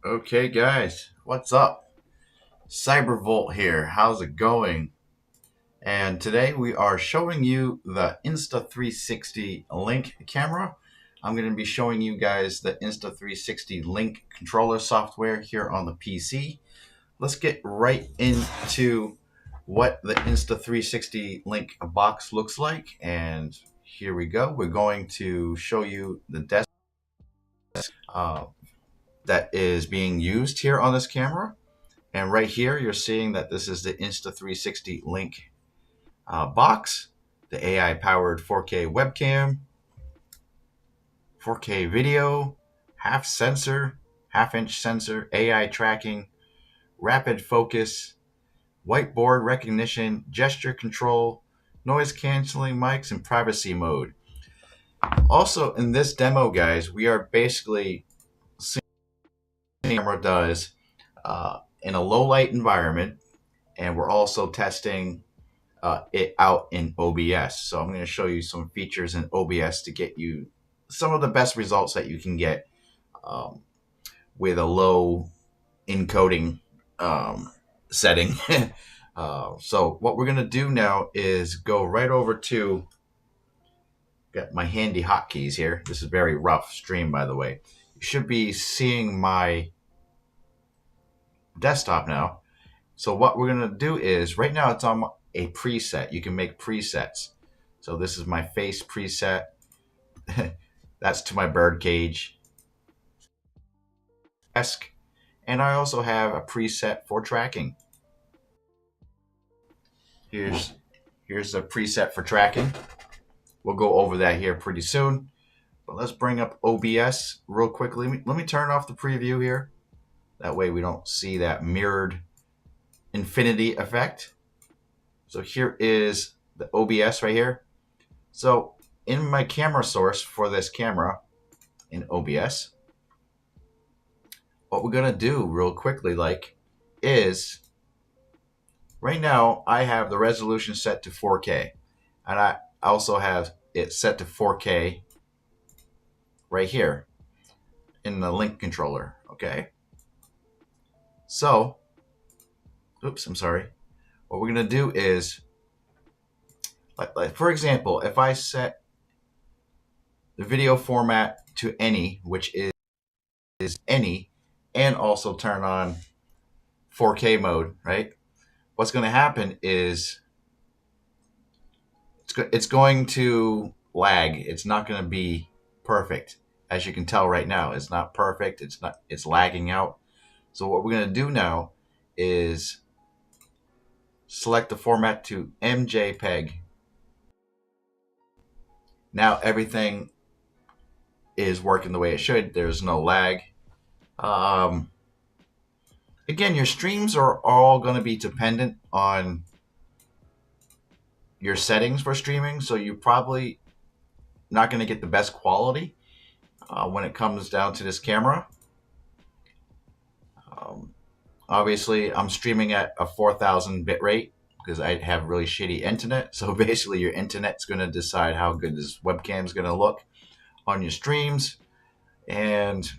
Okay, guys, what's up? Cybervolt here. How's it going? And today we are showing you the Insta360 Link camera. I'm going to be showing you guys the Insta360 Link controller software here on the PC. Let's get right into what the Insta360 Link box looks like. And here we go. We're going to show you the desk uh, that is being used here on this camera. And right here, you're seeing that this is the Insta360 Link box, the AI-powered 4K webcam, 4K video, half-inch sensor, AI tracking, rapid focus, whiteboard recognition, gesture control, noise canceling mics, and privacy mode. Also, in this demo, guys, we are basically seeing what the camera does in a low light environment, and we're also testing it out in OBS. So I'm going to show you some features in OBS to get you some of the best results that you can get um, with a low encoding setting. So what we're going to do now is go right over to, got my handy hotkeys here. This is very rough stream, by the way. You should be seeing my desktop now. So what we're going to do is, right now it's on a preset. You can make presets. So this is my face preset. That's to my bird cage desk. And I also have a preset for tracking. Here's a preset for tracking. We'll go over that here pretty soon. But let's bring up OBS real quickly. Let me turn off the preview here. That way we don't see that mirrored infinity effect. So here is the OBS right here. So in my camera source for this camera in OBS, what we're going to do real quickly is right now I have the resolution set to 4K, and I also have it set to 4K right here in the Link controller. Okay, so oops, I'm sorry. What we're going to do is, like for example, if I set the video format to any, which is any, and also turn on 4K mode, right? What's going to happen is it's going to lag. It's not going to be perfect. As you can tell right now, it's not perfect. It's lagging out. So what we're going to do now is select the format to MJPEG. Now everything is working the way it should. There's no lag. Again, your streams are all going to be dependent on your settings for streaming, so you're probably not going to get the best quality when it comes down to this camera. Obviously, I'm streaming at a 4,000 bit rate because I have really shitty internet. So basically, your internet's going to decide how good this webcam is going to look on your streams. And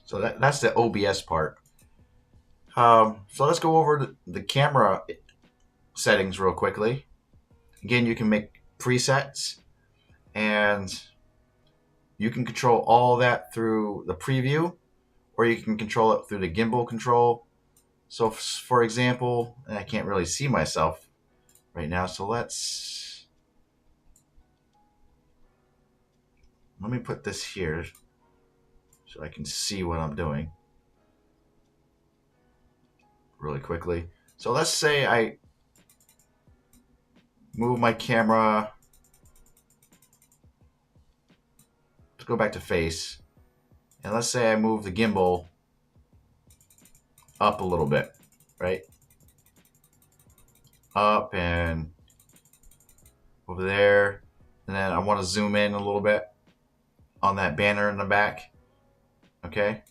so that's the OBS part. So let's go over the camera settings real quickly. Again, you can make presets, and you can control all that through the preview, or you can control it through the gimbal control. So for example, I can't really see myself right now, so let me put this here so I can see what I'm doing really quickly. So let's say I move my camera. Let's go back to face. And let's say I move the gimbal up a little bit, right? Up and over there. And then I want to zoom in a little bit on that banner in the back. Okay?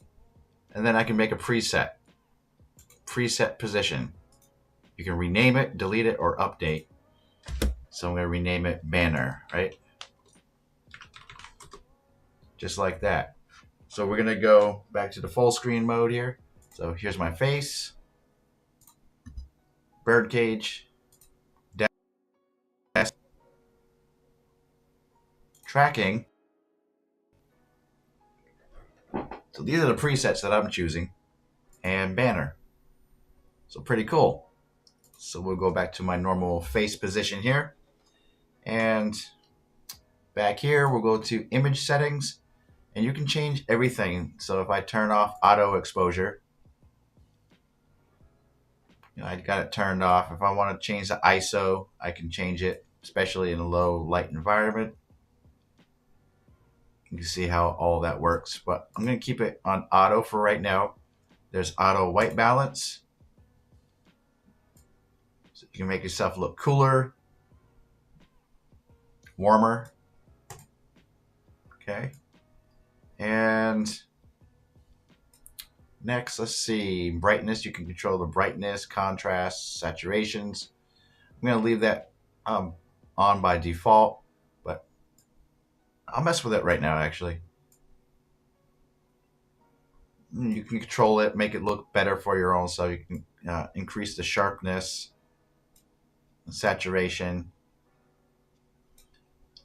And then I can make a preset position. You can rename it, delete it, or update. So I'm going to rename it banner, right? Just like that. So we're gonna go back to the full screen mode here. So here's my face, birdcage, desk, tracking. So these are the presets that I'm choosing, and banner. So pretty cool. So we'll go back to my normal face position here, and back here we'll go to image settings, and you can change everything. So if I turn off auto exposure, I got it turned off. If I want to change the ISO, I can change it, especially in a low light environment. You can see how all that works, but I'm going to keep it on auto for right now. There's auto white balance. So you can make yourself look cooler, warmer. Okay. And next, let's see, brightness. You can control the brightness, contrast, saturations. I'm going to leave that on by default, but I'll mess with it right now, actually. You can control it, make it look better for your own, so you can increase the sharpness, saturation,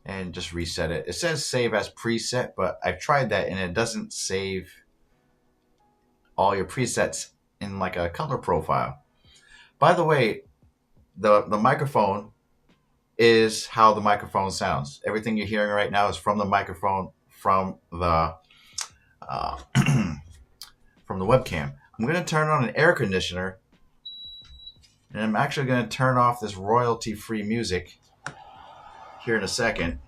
and just reset it. It says save as preset, but I've tried that and it doesn't save all your presets in like a color profile. By the way, the microphone is how the microphone sounds. Everything you're hearing right now is from the microphone, from the from the webcam. I'm going to turn on an air conditioner, and I'm actually going to turn off this royalty-free music here in a second.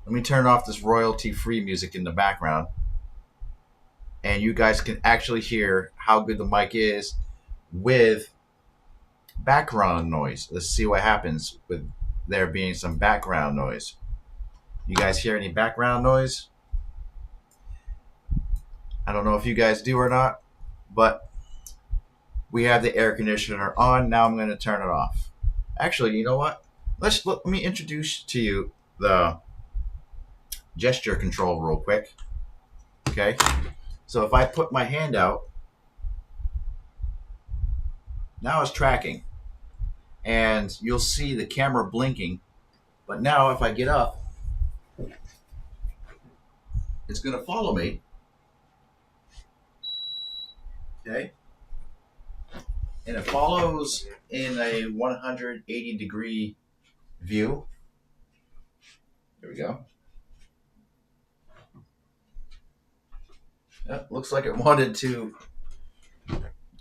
Let me turn off this royalty-free music in the background, and you guys can actually hear how good the mic is with background noise. Let's see what happens with there being some background noise. You guys hear any background noise? I don't know if you guys do or not, but we have the air conditioner on. Now I'm going to turn it off. Actually, you know what? Let me introduce to you the gesture control real quick. Okay, so if I put my hand out, now it's tracking, and you'll see the camera blinking. But now if I get up, it's going to follow me. Okay, and it follows in a 180-degree view. There we go. Yep, looks like it wanted to.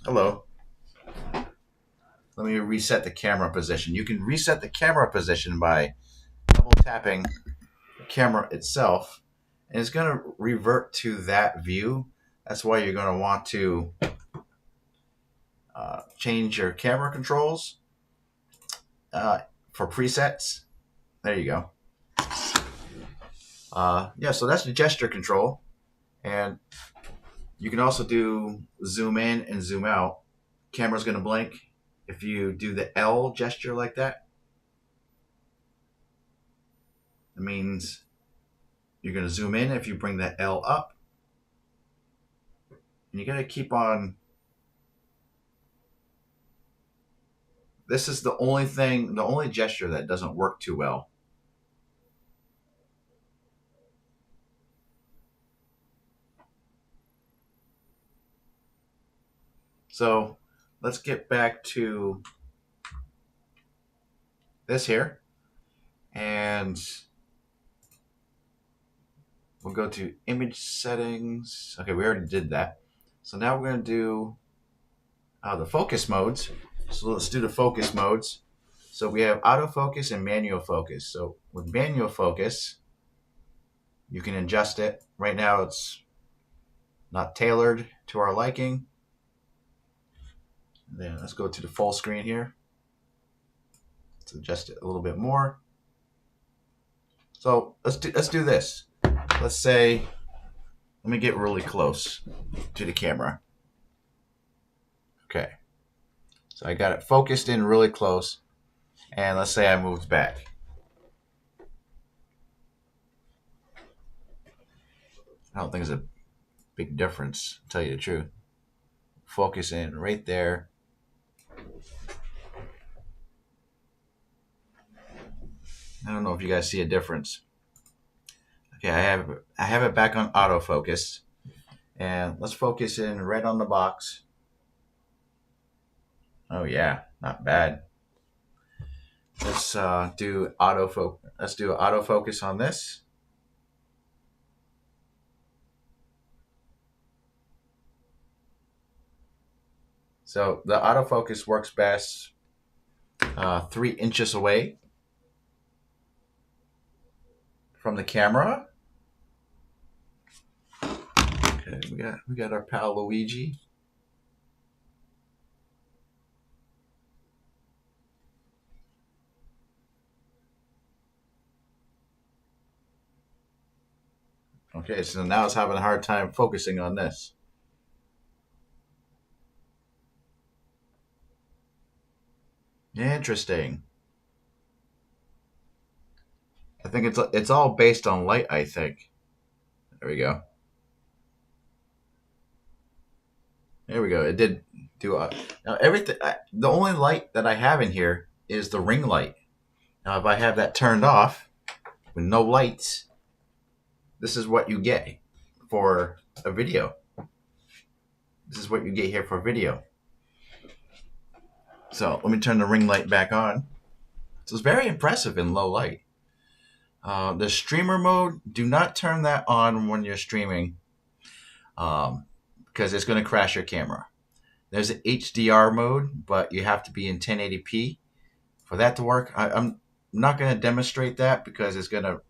Hello. Let me reset the camera position. You can reset the camera position by double tapping the camera itself, and it's going to revert to that view. That's why you're going to want to change your camera controls for presets. There you go. Yeah, so that's the gesture control, and you can also do zoom in and zoom out. Camera's going to blink if you do the L gesture like that. It means you're going to zoom in if you bring the L up. And you got to keep on. This is the only gesture that doesn't work too well. So let's get back to this here, and we'll go to image settings. Okay, we already did that. So now we're going to do the focus modes. So let's do the focus modes. So we have autofocus and manual focus. So with manual focus, you can adjust it. Right now it's not tailored to our liking. Then let's go to the full screen here. Let's adjust it a little bit more. So let's do this. Let's say, let me get really close to the camera. Okay. So I got it focused in really close, and let's say I moved back. I don't think there's a big difference, to tell you the truth. Focus in right there. I don't know if you guys see a difference. Okay, I have it back on autofocus. And let's focus in right on the box. Oh yeah, not bad. Let's do autofocus. Let's do autofocus on this. So the autofocus works best 3 inches away from the camera. Okay, we got our pal Luigi. Okay, so now it's having a hard time focusing on this. Interesting. I think it's all based on light, I think. There we go. There we go. It did do now everything. The only light that I have in here is the ring light. Now, if I have that turned off with no lights, this is what you get for a video. This is what you get here for video. So let me turn the ring light back on. So it's very impressive in low light. The streamer mode, do not turn that on when you're streaming because it's going to crash your camera. There's an HDR mode, but you have to be in 1080p for that to work. I'm not going to demonstrate that because it's going to,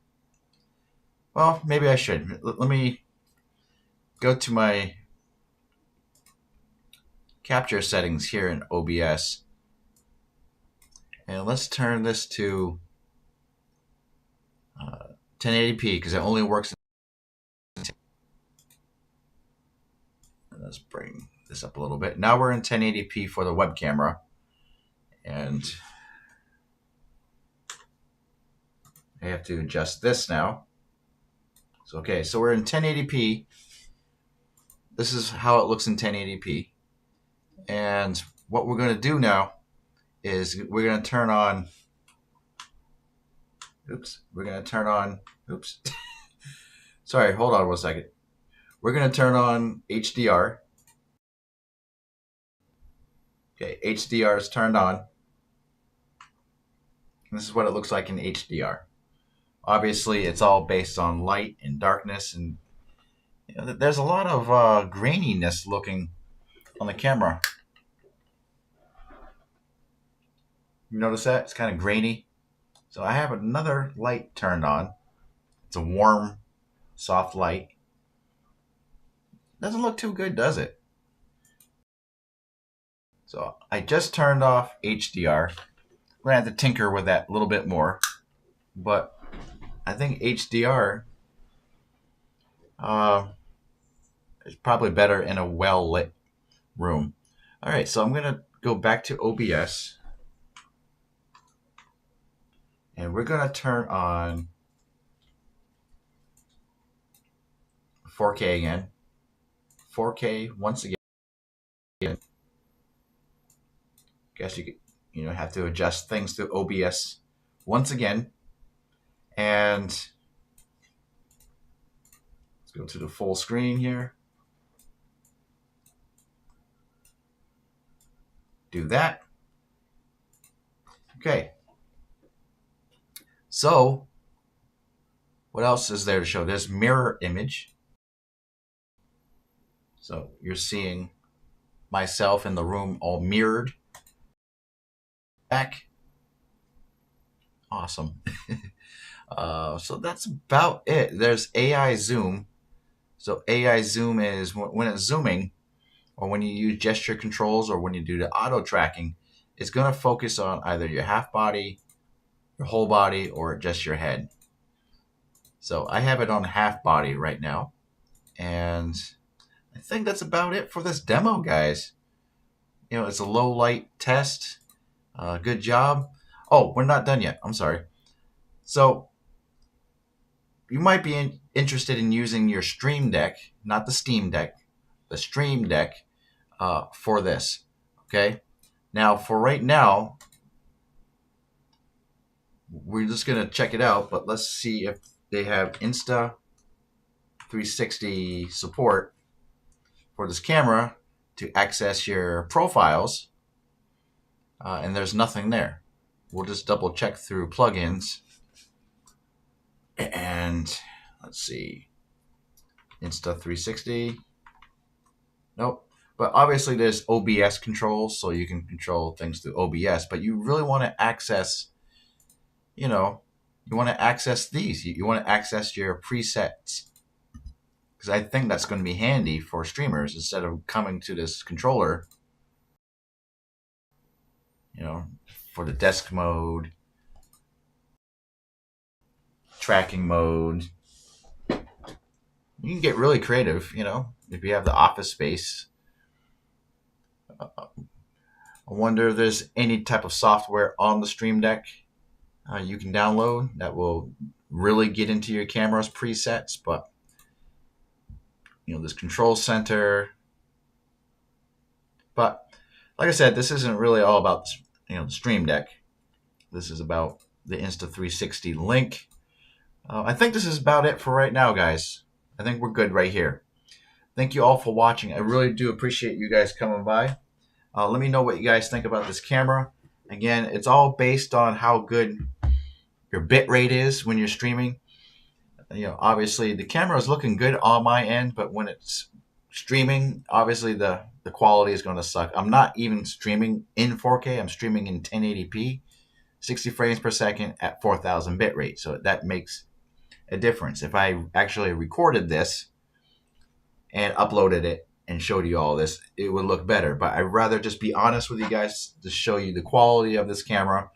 well, maybe I should. Let me go to my capture settings here in OBS. And let's turn this to 1080p because it only works. Let's bring this up a little bit. Now we're in 1080p for the web camera. And I have to adjust this now. So, okay, so we're in 1080p. This is how it looks in 1080p. And what we're going to do now is we're going to turn on, sorry, hold on one second. We're going to turn on HDR. Okay, HDR is turned on. And this is what it looks like in HDR. Obviously, it's all based on light and darkness, and there's a lot of graininess looking on the camera. You notice that? It's kind of grainy. So I have another light turned on. It's a warm, soft light. Doesn't look too good, does it? So I just turned off HDR. We're going to have to tinker with that a little bit more. But I think HDR is probably better in a well-lit room. All right, so I'm going to go back to OBS. And we're going to turn on 4K again. 4K once again. Guess you could, have to adjust things to OBS once again. And let's go to the full screen here. Do that. Okay. So, what else is there to show? There's mirror image. So you're seeing myself in the room all mirrored. Back. Awesome. So that's about it. There's AI zoom. So AI zoom is when it's zooming, or when you use gesture controls, or when you do the auto tracking, it's going to focus on either your half body, your whole body, or just your head. So I have it on half body right now. And I think that's about it for this demo, guys. It's a low light test. Good job. Oh, we're not done yet. I'm sorry. So, you might be interested in using your Stream Deck, not the Steam Deck, the Stream Deck for this. Okay. Now, for right now, we're just going to check it out, but let's see if they have Insta360 support for this camera to access your profiles, and there's nothing there. We'll just double check through plugins, and let's see, Insta360, nope. But obviously there's OBS controls, so you can control things through OBS, but you really want to access, you want to access these. You want to access your presets, because I think that's going to be handy for streamers instead of coming to this controller, for the desk mode, tracking mode. You can get really creative, if you have the office space. I wonder if there's any type of software on the Stream Deck you can download that will really get into your camera's presets. But this control center. But like I said, this isn't really all about the Stream Deck. This is about the Insta360 Link. I think this is about it for right now, guys. I think we're good right here. Thank you all for watching. I really do appreciate you guys coming by. Let me know what you guys think about this camera. Again, it's all based on how good your bit rate is when you're streaming. Obviously the camera is looking good on my end, but when it's streaming, obviously the quality is going to suck. I'm not even streaming in 4K. I'm streaming in 1080p, 60 frames per second at 4,000 bit rate. So that makes a difference. If I actually recorded this and uploaded it and showed you all this, it would look better. But I'd rather just be honest with you guys to show you the quality of this camera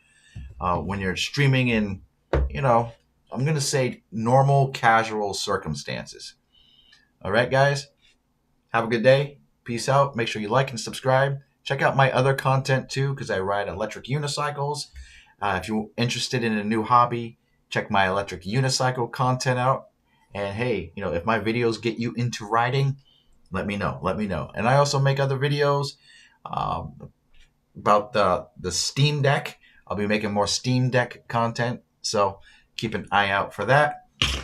when you're streaming in, I'm going to say normal, casual circumstances. All right, guys. Have a good day. Peace out. Make sure you like and subscribe. Check out my other content too, because I ride electric unicycles. If you're interested in a new hobby, check my electric unicycle content out. And hey, if my videos get you into riding, let me know. Let me know. And I also make other videos about the Steam Deck. I'll be making more Steam Deck content, so keep an eye out for that.